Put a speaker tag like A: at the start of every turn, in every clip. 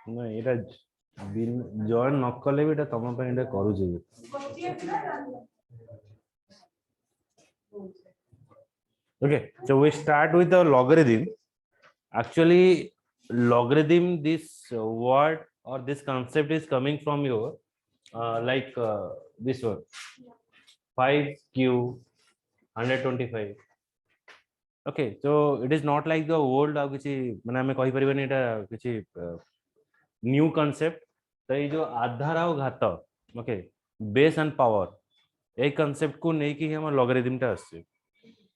A: ना एटा जॉइन न कले भी तुम करू okay, so we start with the logarithm. Actually logarithm, this word or this concept is coming from your this one 5q 125. okay, so it is not like the old किसी माने हमें कहि परिबनी एटा किसी न्यू concept. तो ये जो आधार और घात okay base and power A concept को नहीं कि हम logarithm टा आछे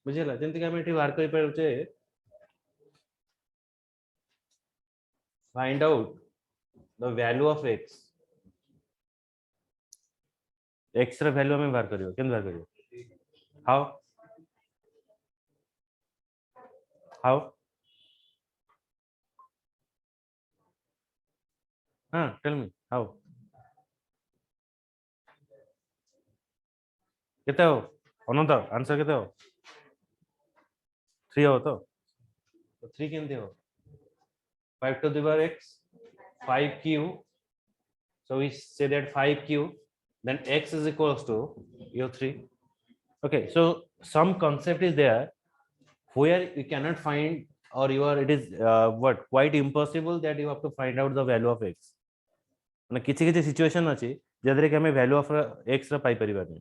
A: बुझिला जेंति कि हम एठी बाहर करि पारुचे find out the value of x x ର value हमें बाहर करियो केन बाहर करियो how tell me how केते हो अनंत आंसर केते हो 3 हो तो 3 केनते हो 5 to the power x 5q, so we say that 5q then x is equals to your 3. okay, so some concept is there where you cannot find or you are it is what quite impossible that you have to find out the value of x माने किछि किछि situation अछि जदरे कि हमें value of x रा पाई परिबानी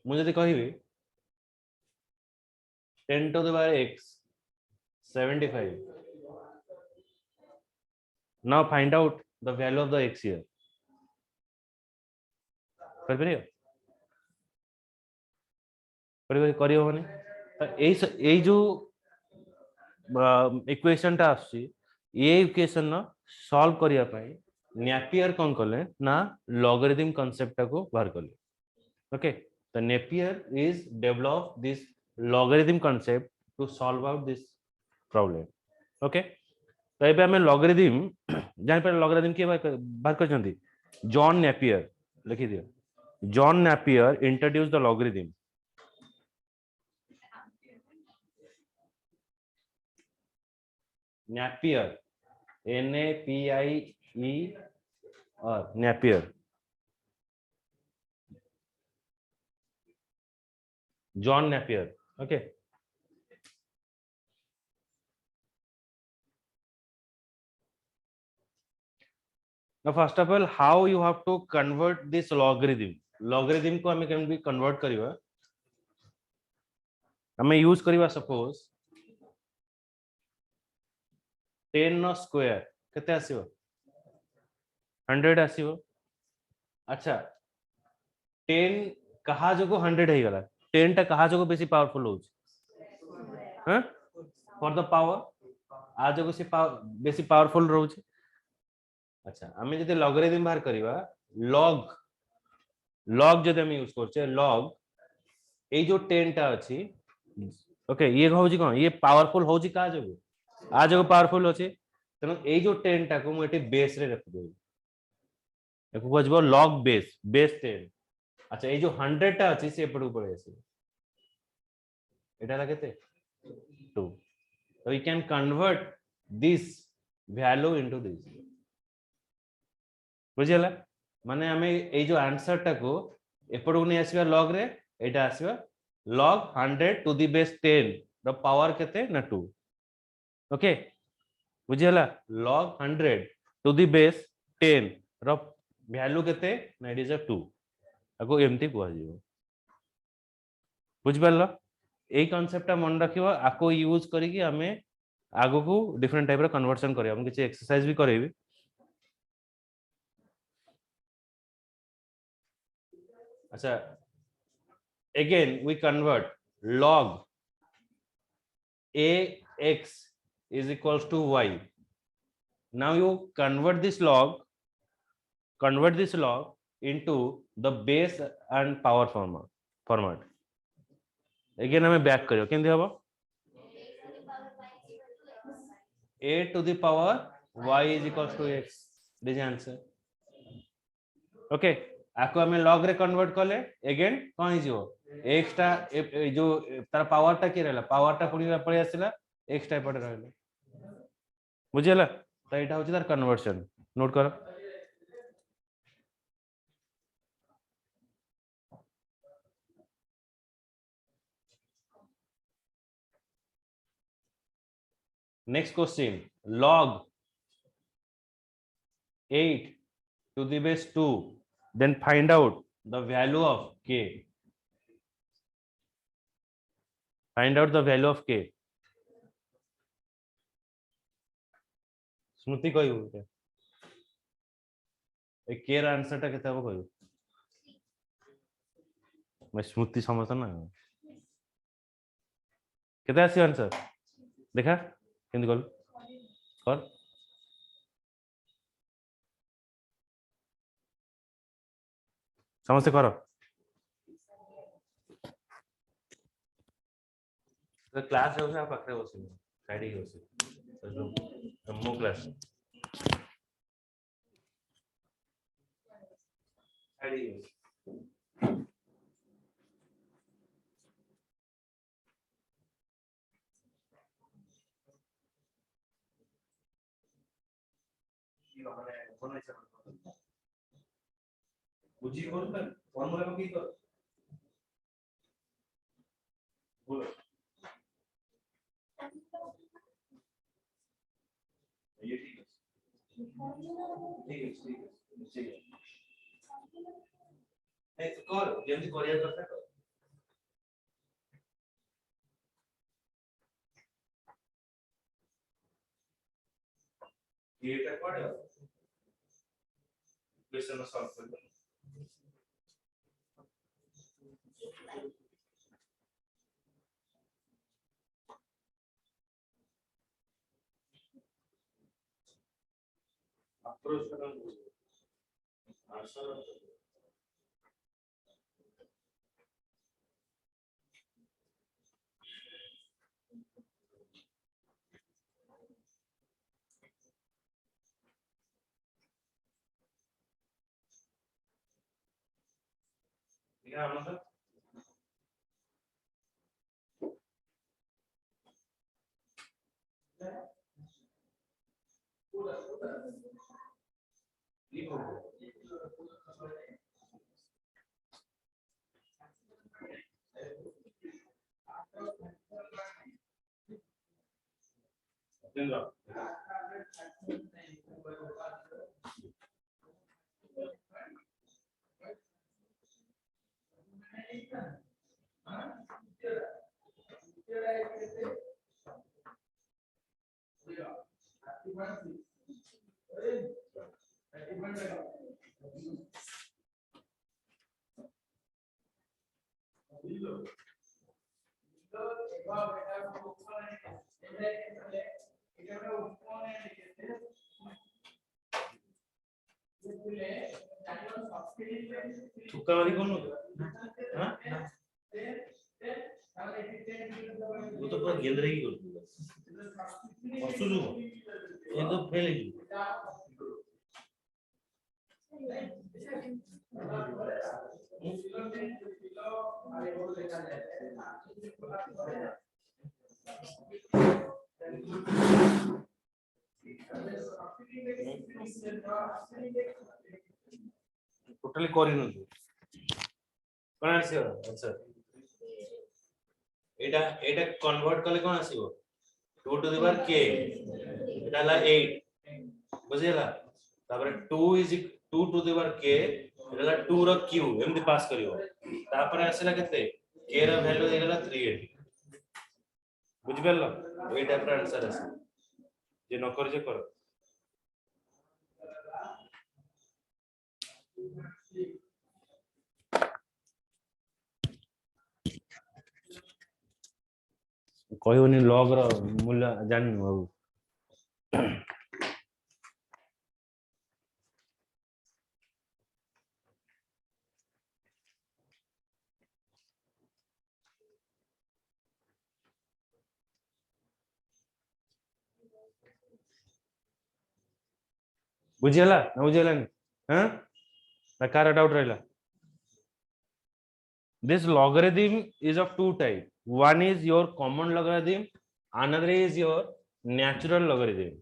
A: मु जदि कहिबी 10 to the power x 75. now find out the value of the x here कर परियो करियो माने ए जो इक्वेशन टा आसी ए इक्वेशन न सॉल्व करिया पई नेपियर कोन करले ना लॉगरिथम कांसेप्ट टा को बाहर करले okay the Napier is develop this logarithm concept to solve out this problem okay तो एबे हमें लॉगरिथम जान पर लॉगरिथम के बाहर कर जंती जॉन नेपियर लिखि दियो John Napier introduce the logarithm Napier, N-A-P-I-E-R, Napier. John Napier. Okay. Now, first of all, how you have to convert this logarithm? Logarithm को हमें can be convert करिवा. हमें use करिवा suppose 10 नो स्क्वायर केते आसीबो 100 आसीबो अच्छा 10 कहा जको 100 हे गला 10 टा कहा जको बेसी पावरफुल होछ ह फॉर द पावर आ जको से बेसी पावरफुल रहउछ अच्छा हमें जदि लॉगरिथम बाहर करिवा log जदि हम यूज करछे log ए जो 10 टा अछि ओके ये होउची कोन ये पावरफुल होउची का जको आ जको पावरफुल अछि तनो ए जो 10 टा को मोटे बेस रे रख देबो एको बजबो log बेस 10 अच्छा ए जो 100 टा अछि से पडू पड़े अछि एटा ला केते 2 so you can convert this value into this बुझियला माने हमें ए जो आंसर टा को एपडू नै आसीबा log रे एटा आसीबा log 100 to the base 10 the power केते ना 2 okay बुझियला log 100 to the base 10 ର वैल्यू केते ना इट इज अ 2 आको एमती कुआ जीवो बुझ परलो ए कांसेप्ट मन रखिबो आको यूज करी कि हमें आगो को डिफरेंट टाइप रो कन्वर्जन करियो हम किछि एक्सरसाइज भी करेबी अच्छा again we convert log ax is equals to y now you convert this log into the base and power format again हमें बैक करियो केंदी हबो a to the power y is equals to x this is answer okay आको हमें log रे convert कले again कौन हिजो x टा जो तार पावर टा के रहला पावर टा पुनी पळे आसिला x टा पड़े रहला बुझियला तो एटा होची तार कन्वर्जन नोट करो next question log 8 to the base 2 then find out the value of k find out the value of k स्मृति कहू ए के र आंसर टा केते हबो कहू मैं स्मृति समझ ना केते आसी आंसर देखा केंद कल कर समझते करो तो क्लास है आप पकड़े बसी साइड ही बसी तो मो क्लास साइड ही बसी बुझी कौन कर फॉर्मूला को की कर बोलो ये ठीक है ठीक है ठीक है ठीक है नहीं तो कर जल्दी कोरियर करता कर ये टा पढ़ो क्वेश्चन सॉल्व कर अप्रोच करना आंसर क्या मतलब लिखो तुक्का वाली कौन होगा हां वो तो पूरा गेंद रहेगी और सुनो ये तो फैलेगी टोटली करी न कोन आसीबो आंसर एटा कन्वर्ट करले कोन आसीबो 2 टू द पावर k एटा ला 8 बुझियला तापर 2 is 2 to the power k एटा ला 2 रो q एमदी पास करियो तापर आसीला केते k रो वैल्यू देगला 380 बुझि परलो ए टाइप रो आंसर आसी जे न कर जे करो कहूनी लॉग रो मूल्य जानि बाबू बुझियला न बुझियला हां कार डाउट रहा this logarithm is of two type. One is your common logarithm, another is your natural logarithm.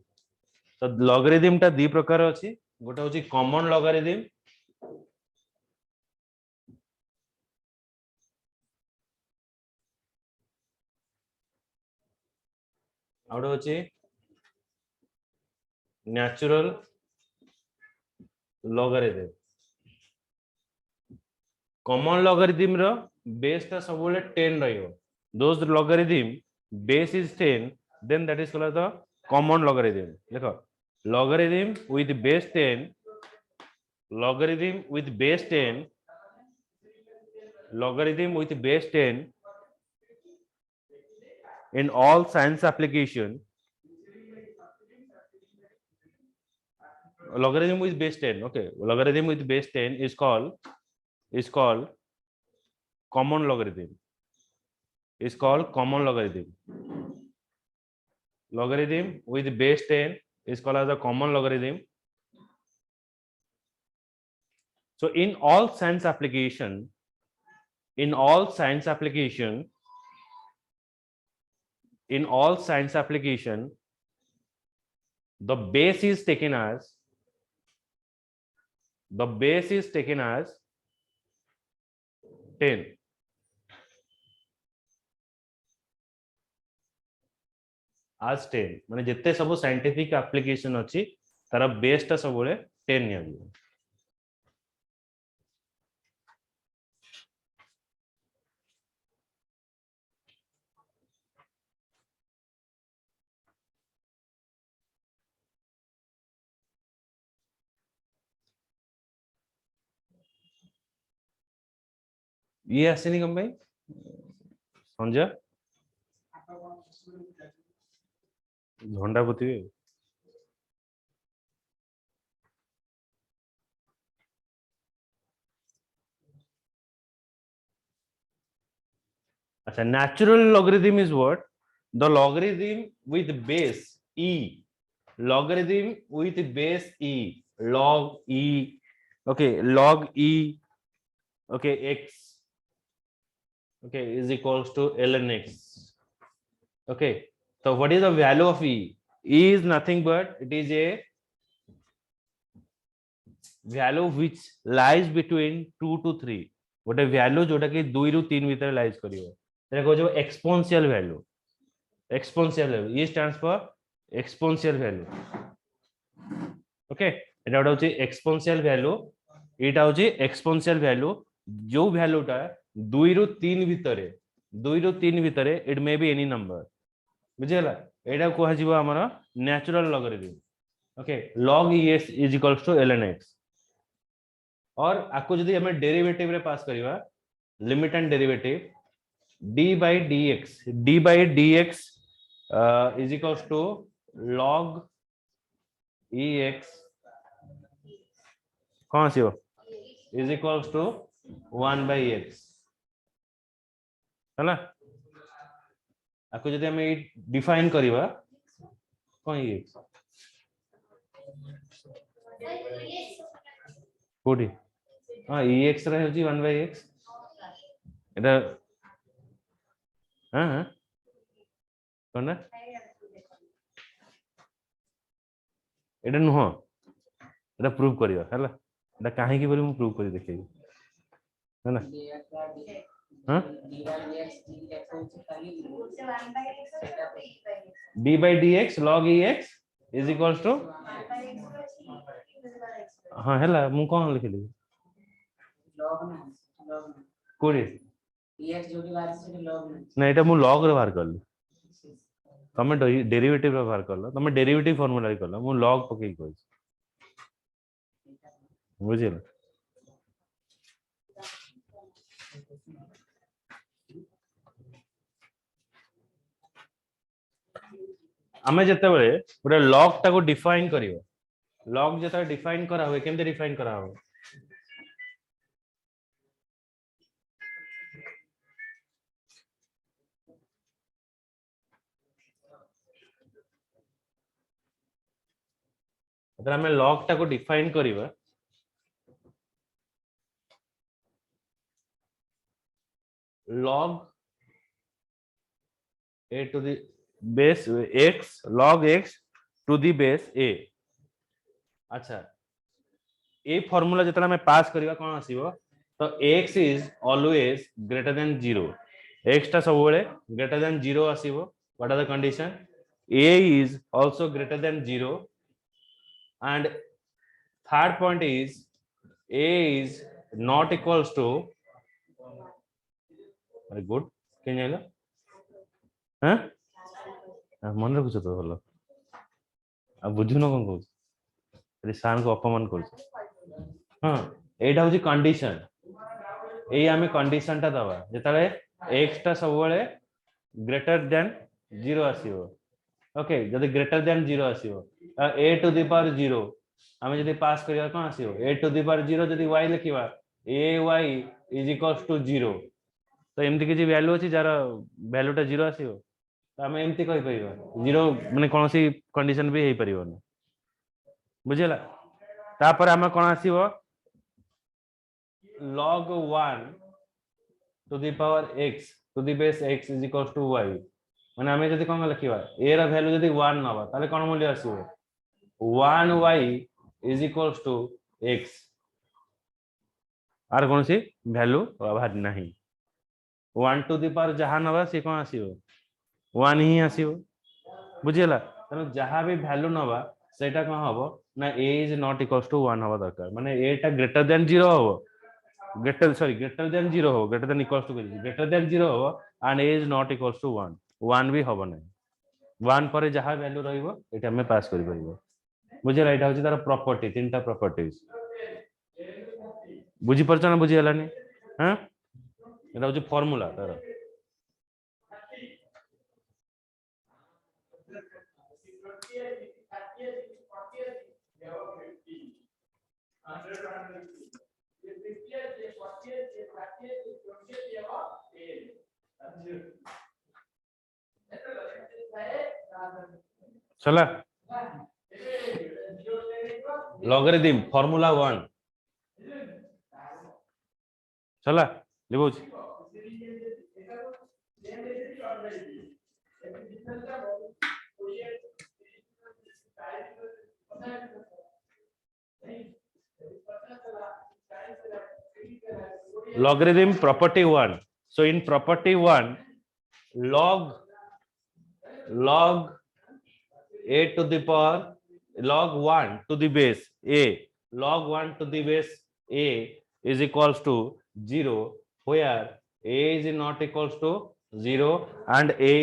A: तो logarithm टा दी प्रकार अछि, गोटे होची common logarithm, आउट होची natural logarithm. Common logarithm रो base टा सब बोले 10 रहियो. Those logarithm base is 10, then that is called the common logarithm. देखो logarithm with base 10, logarithm with base 10, logarithm with base 10 in all science application, logarithm with base 10, okay, logarithm with base 10 is called common logarithm, is called common logarithm. Logarithm with base 10 is called as a common logarithm. So in all science application, in all science application, in all science application, the base is taken as 10. As 10 माने जितने सब scientific application अच्छी तारा base टा सब बोले 10 निया दियो. ये आसेनी कम भाई संजय झंडा पोती अच्छा. Natural logarithm is what? The logarithm with base e, logarithm with base e, log e, okay, log e, okay, x, okay, is equals to ln x. Okay, so what is the value of e? E is nothing but it is a value which lies between 2 to 3. गोटे value जोटा कि 2 रु 3 भीतर lies करियो तेरे को जो exponential value, exponential value, ये stands for exponential value. Okay, এটা ওটা হচ্ছে exponential value, এটা হচ্ছে exponential value, जो value টা 2 रु 3 ভিতরে 2 रु 3 ভিতরে it may be any number. बुझेला एटा कोहा जीवो हमर natural logarithm. Okay, log es is equals to ln x. और आपको जदि हमें डेरिवेटिव रे पास करिवा limit and derivative d by dx is equals to log ex कौन सी हो is equals to 1 by x है ना. आपको जदि हमें डिफाइन करिवा कौन ex कोडी हां ex रे होची 1 by x এটা हां हां कोन এটা नुह এটা प्रूव करियो हैला এটা काहे की बोली मु प्रूव करी देखै है ना. हां d by dx log ex is equals to हां हैला मु कोन लिखली कोडी ex जोडी बार से log नहीं এটা मु log रे बाहर करली तमे डेरिवेटिव रे बाहर करलो तमे डेरिवेटिव फार्मूला रे करलो मु log पकई कहै बुझिल. आमे जते बेले गोटे log टा को डिफाइन करियो log जता डिफाइन करा होय केमते डिफाइन करा हो अगर हमें log टा को define करिवा log a to the base x log x to the base a। अच्छा ये फॉर्मूला जितना मैं पास करिवा कोन आसीबो तो x is always greater than 0 x टा सब बेले ग्रेटर देन 0 आसीबो what are the condition a is also greater than 0 and third point is a is not equals to very good के जाइला हां मन रखुछ तो भलो आ बुझुनो कोन कहू अरे सान को अपमान करू हां एटा होची कंडीशन ए आमे कंडीशन टा दबा जेताले x टा सब बेले ग्रेटर देन 0 आसीबो ओके जदि ग्रेटर देन 0 आसीबो a टू द पावर 0 आमे जदि पास करिया कोन आसीबो a टू द पावर 0 जदि y लिखिबा ay इज इक्वल्स टू 0 तो एमती किसी वैल्यू अछि जार वैल्यूटा 0 आसीबो तो आमे एमती कहि परिबा 0 माने कोनसी कंडीशन भी हेई परिबो बुझिला तापर आमे कोन आसीबो log 1 to the power x to the base x is equals to y माने आमे जदि कोन लिखिबा a रा वैल्यू जदि 1 नबा ताले कोन मूल्य आसीबो 1y is equals to x आर कोनसी वैल्यू बाहर नहीं 1 to the power जहां नबा से कोन आसीबो 1 ही आसीबो बुझिला तनो जहां भी वैल्यू नबा सेटा कोन हबो ना a is not equals to 1 हबा दरकार माने a टा ग्रेटर देन 0 हबो ग्रेटर देन 0 हो greater than equals to greater than 0 हो and a is not equals to 1 1 भी हबो नै 1 पर जहां वैल्यू रहइबो एटा हमें पास करि परिबो बुझिला एटा होची तार प्रॉपर्टी तीनटा प्रॉपर्टीज बुझी परछ ना बुझी हलानी हां एटा होची फार्मूला तार चला लॉगरिथम फार्मूला 1 चला लिबोच logarithm property 1 so in property 1 log a to the power log 1 to the base a log 1 to the base a is equals to 0 where a is not equals to 0 and a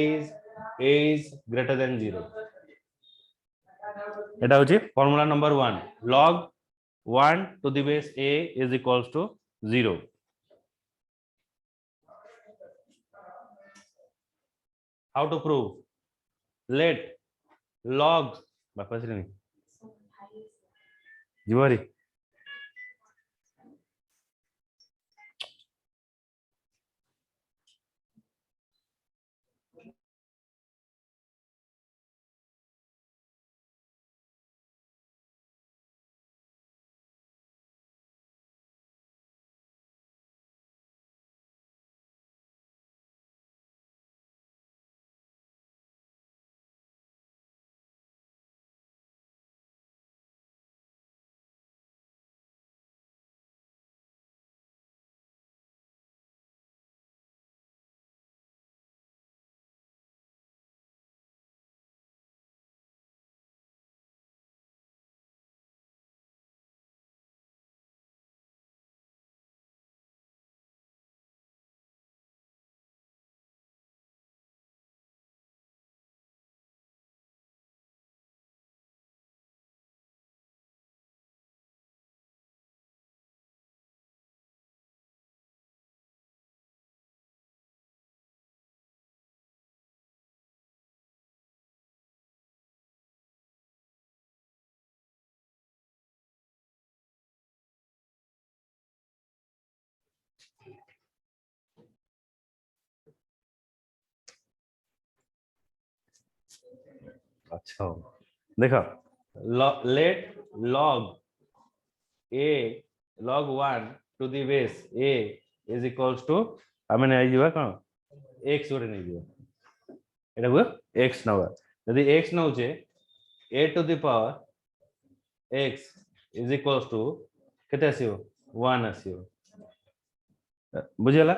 A: is greater than 0 এটা হচ্ছে formula number 1 log 1 to the base a is equals to 0 how to prove let log বাপা শ্রেণী जीवारी अच्छा देखो let log a log 1 to the base a is equals to आमे नै जिवा कोन x गोटे नै जिवा एटा को x नवा यदि x नउचे a to the power x is equals to केते आसीबो 1 आसीबो बुझिला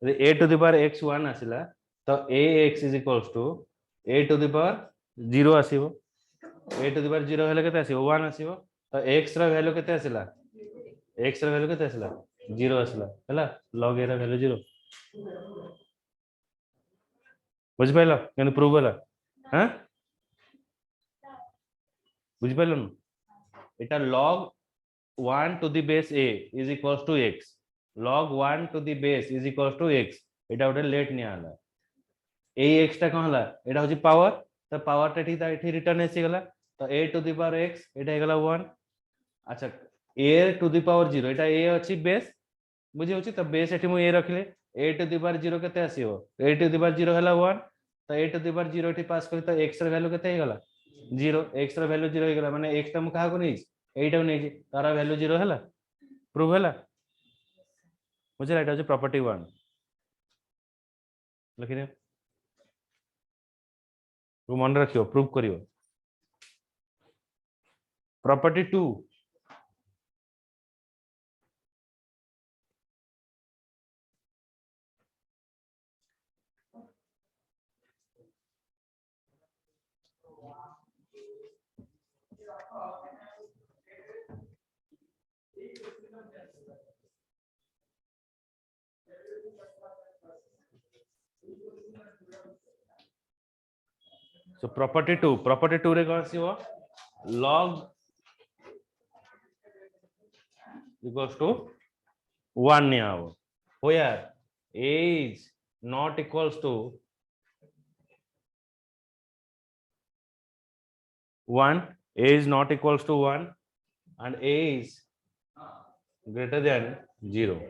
A: यदि a to the power x 1 आसिला तो ax is equals to a to the power 0 आसीबो a to the power 0 हेले केते आसीबो 1 आसीबो तो x रा वैल्यू केते आसिला x रा वैल्यू केते आसिला 0 आसिला हैला log a रा वैल्यू 0 बुझ पाइलो केन प्रूव होला हां बुझ पाइलो न एटा log 1 to the base a is equals to x log 1 to the base is equals to x एटा उठे लेट नि आला ए x टा कोन हला एटा होची पावर तो पावर टा ठीक एठी रिटर्न एसी गला तो a to the power x एटा हेगला 1 अच्छा a to the power 0 Etah a अछि बेस बुझी होची तो बेस एठी मु a रखले a to the power 0 केते आसीबो a to the power 0 हला 1 तो a to the power 0 एठी पास करी तो x रा वैल्यू केते हेगला 0 x रा वैल्यू 0 हेगला माने x टा मु काहा को नै एटा नै तारा वैल्यू 0 हला प्रूव हला बुझला एटा होची प्रॉपर्टी 1 लिखि दे तू मन रखियो प्रूव करियो प्रॉपर्टी 2 so property 2 रे कोन आसीबो log equals to 1 निया हो where a is not equals to 1 a is not equals to 1 and a is greater than 0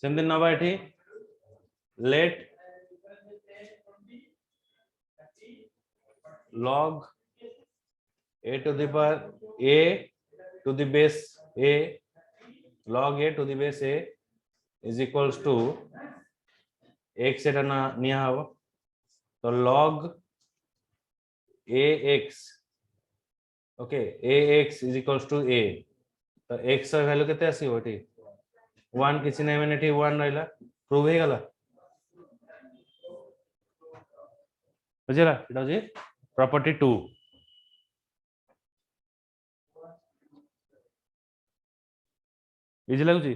A: सेमते नबा एठी let log a to the power a to the base a log a to the base a is equals to x एटा ना निया हो तो log ax okay ax is equals to a तो x रा value केते आसी होटी 1 किसी नै माने एठी 1 रहला प्रूव हे गला बुझला एटा जे प्रॉपर्टी 2 इजी लागुची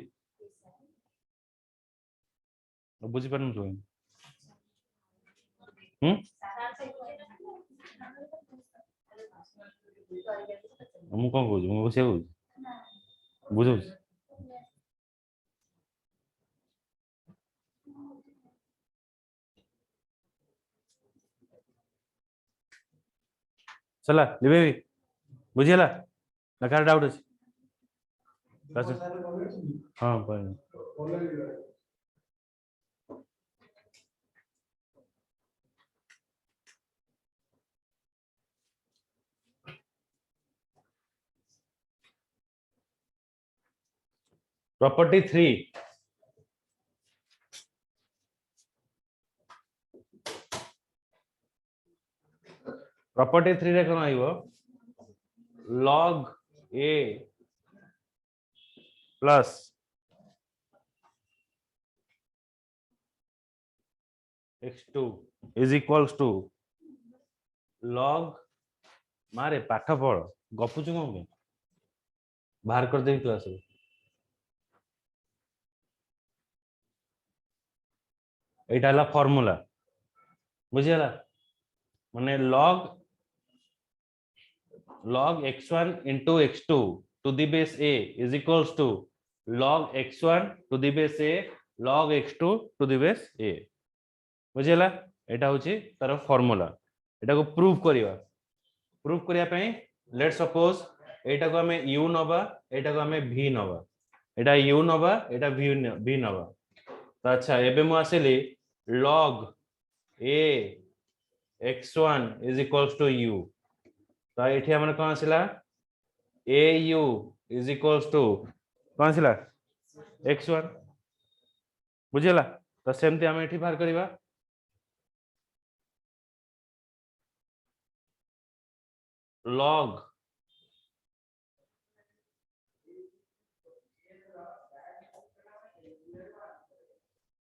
A: बुझी परनु तो मु कोन कहू मु से कहू बुझू चला लिबे बुझिला नकार डाउट अछि हां पर प्रॉपर्टी 3 प्रॉपर्टी 3 रे कोन आइबो log a plus x2 is equals to log मारे पाठ पढ़ गपुचु कोन बाहर कर देबी क्लास रे एटा हला फार्मूला बुझिला माने log x1 into x2 to the base a is equals to log x1 to the base a log x2 to the base a बुझिला एटा होची तार फार्मूला एटा को प्रूव करिया पई लेट सपोज एटा को हमें u नबा एटा को हमें v नबा एटा u नबा एटा v नबा तो अच्छा एबे मु आसेली log a x1 is equals to u तो एठी हमन कोन आसिला au is equals to cone आसिला x1 बुझिला तो सेमती आम एठी बाहर करिवा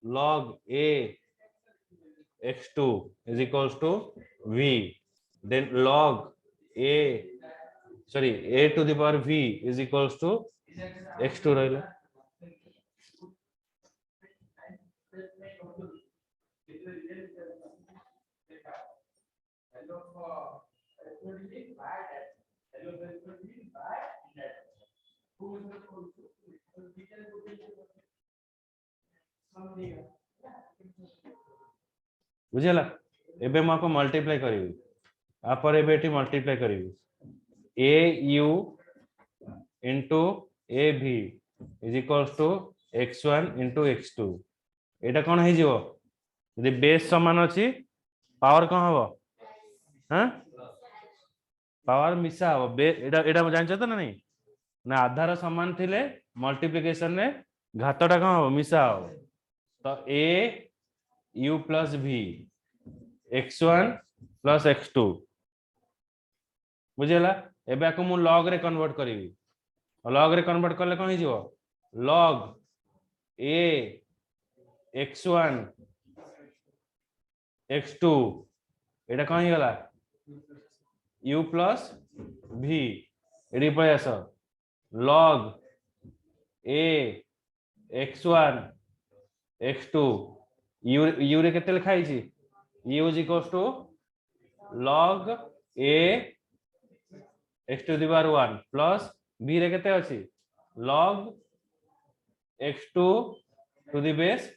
A: log a x2 is equals to v, then log a to the power v is equals to x2 रहिला बुझिला एबे म को मल्टीप्लाई करिवि आ पर एबे एठी multiply करिवि a u into a v is equals to x1 into x2 एटा कोन हे जिवो यदि base समान अछि पावर कोन हबो हां पावर मिसा हबो बे एटा एटा जानछ त ना नहीं ना आधार समान थिले मल्टीप्लिकेशन रे घातटा कोन हबो मिसा हबो तो a u plus v x1 plus x2 बुझिला एबे को मु log रे कन्वर्ट करिवि log रे कन्वर्ट करले कोन हे जिवो log a x1 x2 एटा कोन हे गला u plus v एडी प्रयास log a x1 x2 u रे केते लिखाई छी u is equals to log a x to the power 1 plus v रे केते अछि log x2 to the base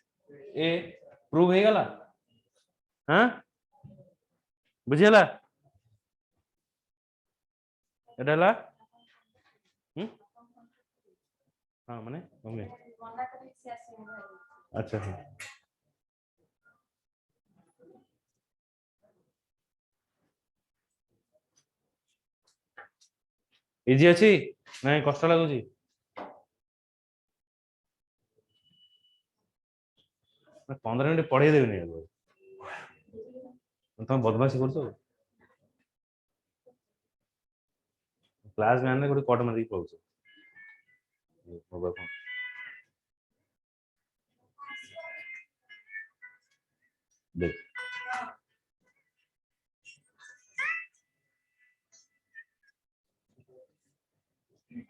A: a prove हे गला हां बुझिला एडाला हां माने ओमे अच्छा इजी अछि नहीं कष्ट लागुची मैं 15 मिनट पढ़े देबी नहीं तुम बदमाशी करछो क्लास में आने गोटे कट मारी पळछो मोबाइल फोन देख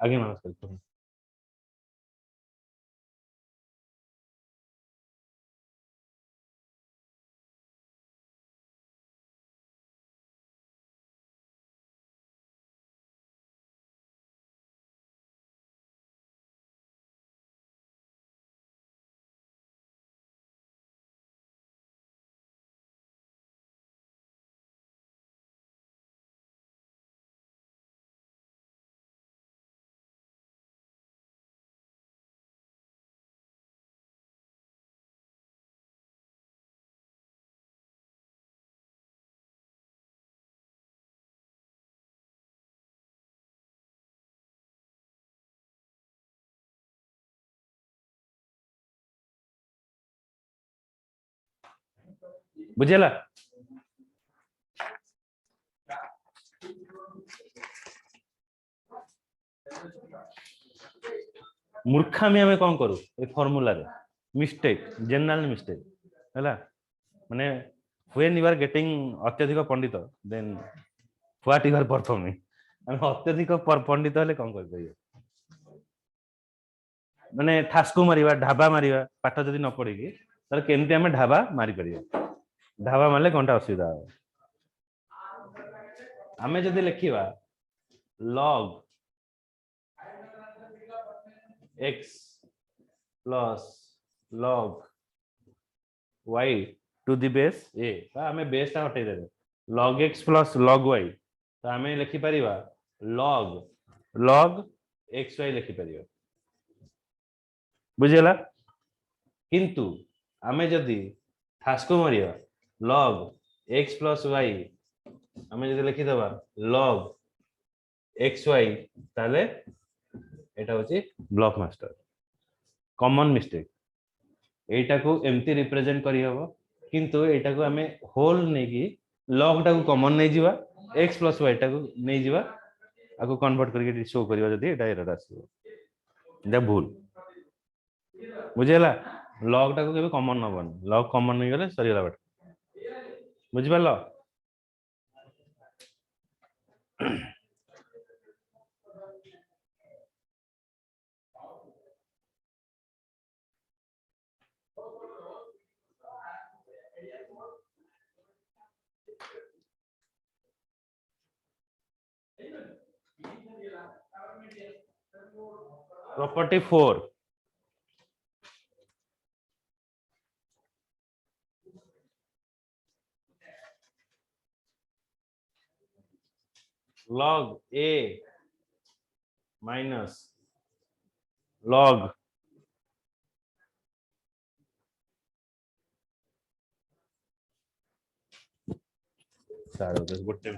A: आगे नमस्कार करो बुझेला मूर्खामी हमें कौन करू ए फार्मूला रे मिस्टेक जनरल मिस्टेक हैला माने व्हेन यू आर गेटिंग अत्यधिक पंडित then what you are performing हम अत्यधिक पंडित हले कौन कर परियो माने ठासको मारिबा ढाबा मारिबा पाठ जदी न पढ़ी की तर केमती हमें ढाबा मारी परियो ढाबा मारले कोनटा असुविधा हमें जदी लिखिबा log x plus log y to the base a हमें बेस टा हटाई देबे log x plus log y तो हमें लिखि परिबा log xy लिखि परिबा बुझेला किंतु हमें जदी ठासको Maria log x plus y हमें जदी लिखि देबा log xy ताले एटा होची ब्लॉक मास्टर कॉमन मिस्टेक एटा को एमती रिप्रेजेंट करी हबो किंतु एटा को हमें होल नै की लॉग टा को कॉमन नै जीवा x + y टा को नै जीवा आको कन्वर्ट करके शो करियो जदी एटा एरर आसीबो एटा भूल बुझेला लॉग टा को केबे कॉमन नबन लॉग कॉमन नै गले सरी गला बट बुझि पालो property 4 log a minus log सारो दस गोटे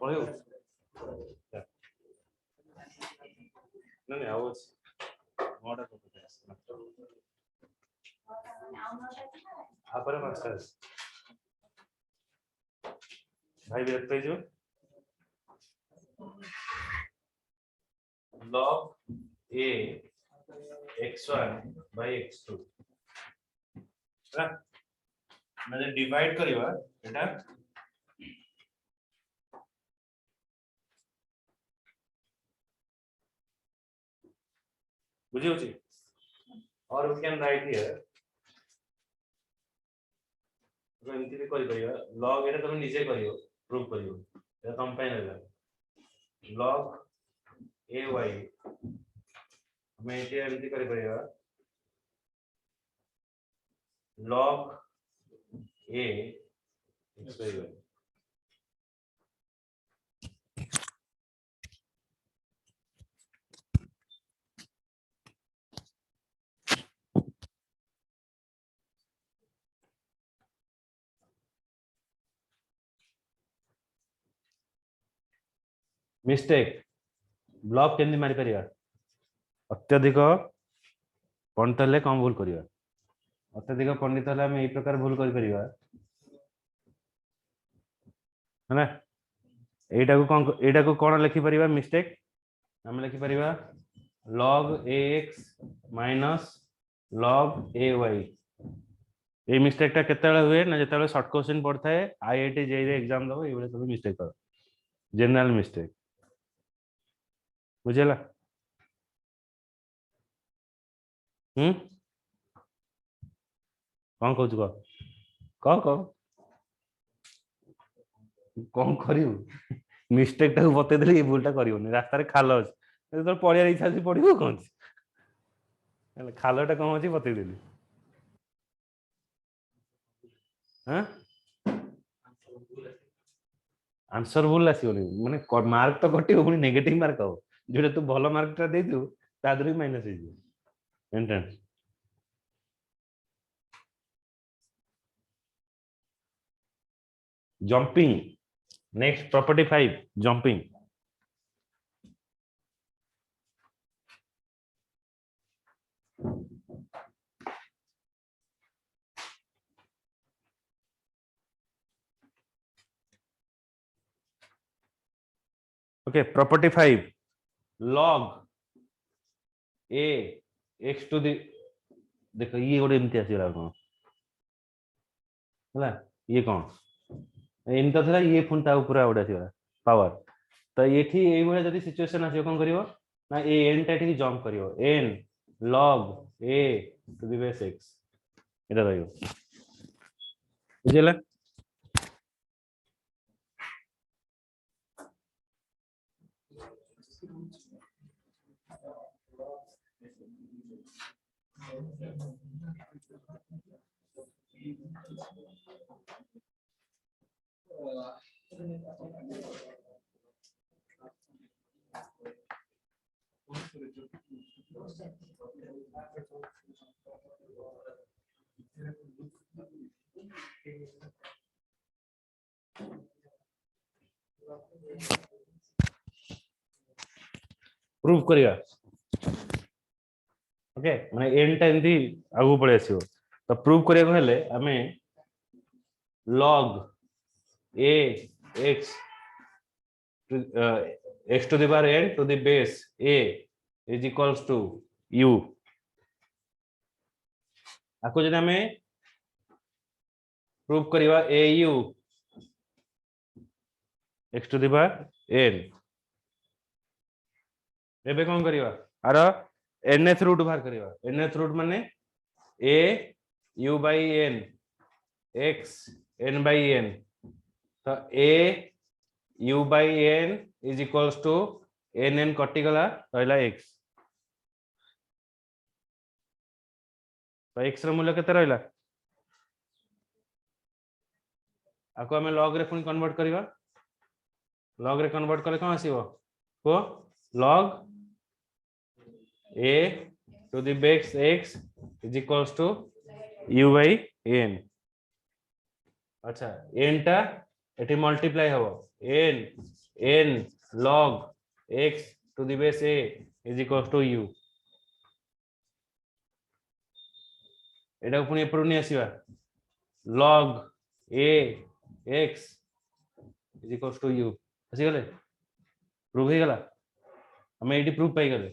A: पळेउ नाही आवाज मोडा करतो हा पर मास्टर्स भाई web page log a x1 by x2 ହେଲା ମାନେ डिवाइड करिवा एटा बुझी होची और वी कैन राइट हियर तो एमती भी करि परिवा log एटा तुम निजे करियो प्रूव करियो एटा तुम पे नेला log ay हमें एटा एमती करि परिवा log a x by y mistake block केमती मारी परिया अत्यधिक पंडित हेले कम भूल करिया अत्यधिक पंडित हेले हम एई प्रकार भूल करि परिया है ना एटा को कोन लिखि परिया मिस्टेक हम लिखि परिया log ax minus log ay a mistake टा केतेले हुए ना जेतेले शॉर्ट क्वेश्चन पड़ता है आईआईटी जेई रे एग्जाम दबो एबले सब मिस्टेक कर जनरल मिस्टेक बुझेला कौन कहू कह कौन करियो मिस्टेक टा बते देली ए भूलटा करियोनी रास्ता रे खाल अछि तो पढ़िया इच्छा से पढ़िबो कोन हेले खालटा कोन अछि बते देली हां आंसर भूल आसीबनी माने मार्क तो कटियो पुनी नेगेटिव मार्क हो जेटा तू भलो मार्क टा दे दियो ता दरी माइनस हो जियो entrance jumping next property 5 jumping okay property 5 log a x to the देखो ये गोटे एमती आसीला कोन होला ये कोन एमता थला ये फोन ता ऊपर आउट आसीला पावर तो एठी एई भले जदी सिचुएशन आसी कोन करिवो ना ए n टा एठी जंप करिवो n log a to the base x एटा रहियो बुझिला प्रूव करिया ओके माने n टा एंती आगु पळे आसीबो तो प्रूव करिया को हेले हमें log a x to x to the power n to the base a is equals to u आको जने हमें prove करिवा a u x to the power n एबे कोन करिवा आरो nth रूट बाहर करिवा nth रूट माने a u by n x n by n तो a u by n is equals to n कटि गला रहला x तो x रो मूल्य केते रहला आको हमें log रे पुनी कन्वर्ट करिवा log रे कन्वर्ट करले कोन आसीबो को log a to the base x is equals to u by n अच्छा n टा एठी मल्टीप्लाई हबो n log x to the base a is equals to u एटा पुनी एपरु नि आसीबा log a x is equals to u आसी गले prove हे गला हमें एटी प्रूफ पाई गले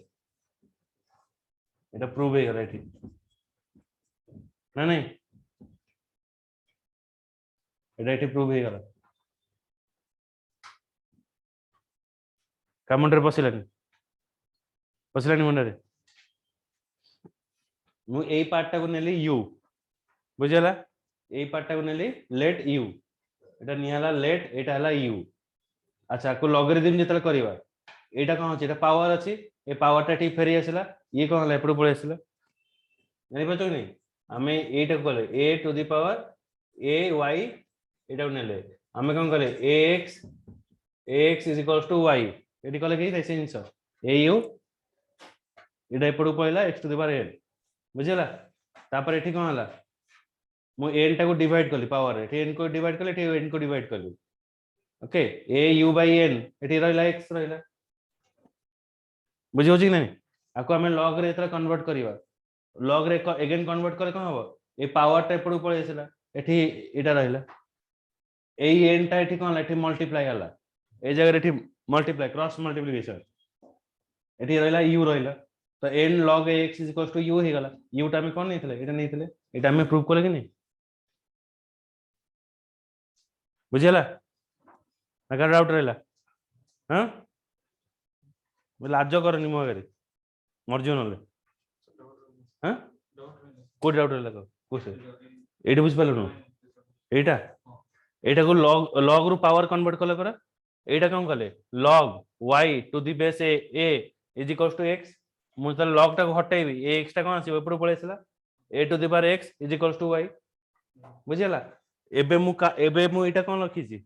A: এটা প্রুভ হয়ে গেল এটি না নাই এটা এটি প্রুভ হয়ে গেল কার মুন্ডରେ ପଶିଲାନି ମୁଣ୍ଡରେ ମୁଁ ଏଇ ପାର୍ଟଟାକୁ ନେଲି u ବୁଝିଲା ଏଇ ପାର୍ଟଟାକୁ ନେଲି let u এটা নিয়ে ହେଲା let এটা ହେଲା u আচ্ছা আকু লগারিদম যেতলে করিবা এটা কোন আছে এটা পাওয়ার আছে এই পাওয়ারটা ঠিক ফেরি আসিলা ইয়ে কোন হলা এপড় পড়ে আসিলা জানি পাচ্ছ কি আমি এইটা কলে a to the power a y এটাও নেলে আমি কোন কলে ax is equals to y এটি কলে কি তাইছে জিনিস au এটা এপড় পড়িলা x to the power n বুঝিলা তারপর এটি কোন হলা মু n টাকু ডিভাইড কলি পাওয়ার এটি n কো ডিভাইড কলি এটি n কো ডিভাইড কলি okay a u by n এটি রইলা x রইলা বুঝি হচ্ছে কি না আকু আমি লগ রে এতরা কনভার্ট করিবা লগ রে এগেন কনভার্ট করে কোন হবে এই পাওয়ারটা এপড় পড়ে আসিলা এটি এটা রইলা এই n টা এটি কোন এটি মাল্টিপ্লাই হলা এই জায়গা এটি মাল্টিপ্লাই ক্রস মাল্টিপ্লিকেশন এটি রইলা u রইলা তো n log ax is equals to u হই গলা u টা আমি কোন নিতেলে এটা আমি প্রুভ করলে কি নি বুঝিলা না ডাউট রইলা হ্যাঁ লাজ করনি মো আগে মর্জি নলে হ্যাঁ কোড ডাউট রইলা কোসে এইটা বুঝ পারলো না এইটা এইটাকু লগ লগ রু পাওয়ার কনভার্ট কলে পরা এইটা কোন কলে log y to the base a is equals to x মু তাহলে log টাকু হটাইবি এই x টা কোন আসিব উপরে পড়ে আসিলা a to the power x is equals to y বুঝিলা এবে মু এটা কোন লিখিছি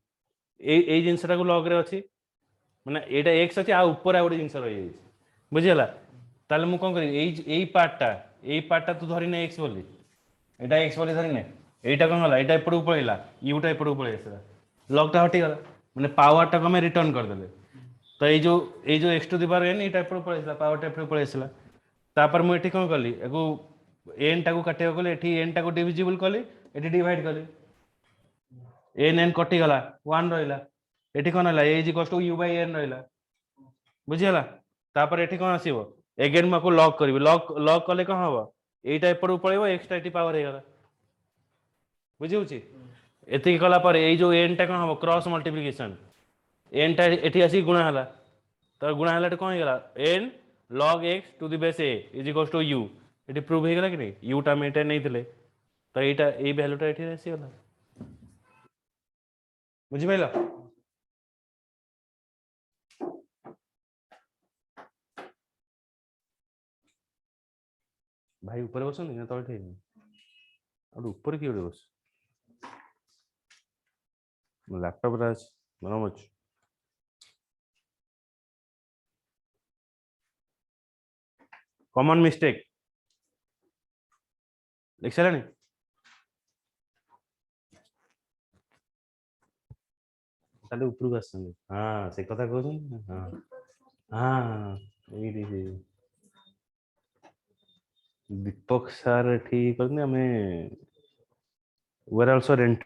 A: এই জিনিসটাকু লগ রে আছে মানে এটা x আছে আর উপরে আর গোটে জিনিস রই যাইছে বুঝিলা তাহলে মু কোন করি এই পার্টটা তো ধরি না x বলি এটা x বলি ধরি না এইটা কোন হলা এটা এপড় পড়িলা u টা এপড় পড়ে আসিলা লগটা হটি গলা মানে পাওয়ারটাকে আমি রিটার্ন করে দেলে তো এই যে x to the power n এটা এপড় পড়ে আসিলা পাওয়ারটা এপড় পড়ে আসিলা তারপর মু এটি কোন কলি একু n টাকু কাটিবা কলি এটি n টাকু ডিভিজিবল কলি এটি ডিভাইড কলি n কটি গলা 1 রইলা এটি কোন হলা a is equals to u by n রইলা বুঝিলা তারপর এটি কোন আসিব এগেন মাকু লগ করিবি লগ কলে কোন হবো এইটা এপড় পড়িব এক্সট্রা এটি পাওয়ার হয়ে গলা বুঝি হচ্ছে এতিকি কলা পরে এই যে n টা কোন হবো ক্রস মাল্টিপ্লিকেশন n টা এটি আসি গুণা হলা তো গুণা হলা এটা কোন হয়ে গলা n log x to the base a is equals to u এটি প্রুভ হয়ে গলা কি নাই u টা আমি এটা নেই দিলে তো এইটা এই ভ্যালুটা এটি আসি গলা বুঝি পাইলা ভাই উপরে বসুন না তলে ঠিক আর উপরে কি উঠে বস ল্যাপটপ রে আছে বরাবর কমন মিস্টেক লিখছালেনি তাহলে উপরକୁ আসছেন হ্যাঁ সে কথা কହୁଛନ୍ତି হ্যাঁ হ্যাঁ এইটি दीपक सर ठीक करने हमें वी आर आल्सो रेंट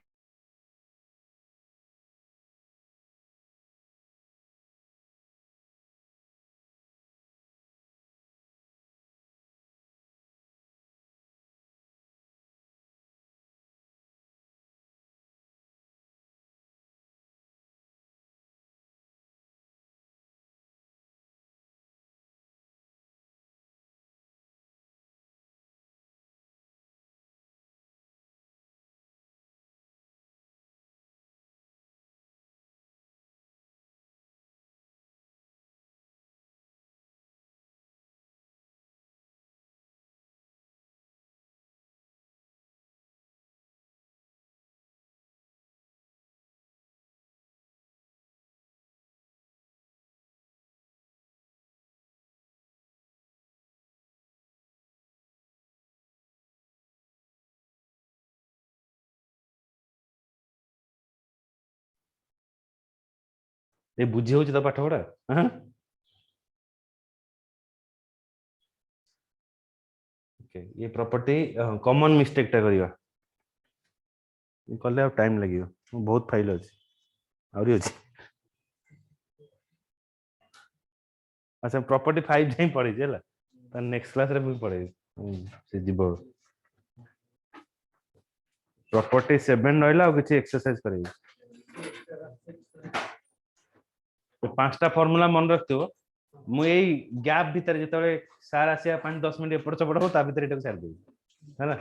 A: ये बुझी होची तो पाठ पढ़ा हां ओके ये प्रॉपर्टी कॉमन मिस्टेक टा करिवा कले टाइम लगियो बहुत फाइल अछि आउरी अछि अच्छा प्रॉपर्टी 5 जाई पड़ी जेला ତା ନେକ୍ସଟ କ୍ଲାସରେ ମୁଁ ପଢେଇବି ସେ ଯିବ ପ୍ରପର୍ଟି 7 ରହିଲା ଆଉ କିଛି ଏକ୍ସରସାଇଜ କରିବି ପାଞ୍ଚଟା ଫର୍ମୁଲା ମନେ ରଖିଥିବ ମୁଁ ଏଇ ଗ୍ୟାପ ଭିତରେ ଯେତେବେଳେ ସାର୍ ଆସିବା 5-10 ମିନିଟ୍ ଏପଟ ସେପଟ ହବ ତା ଭିତରେ ଏଟାକୁ ସାରିଦେବି ହେଲା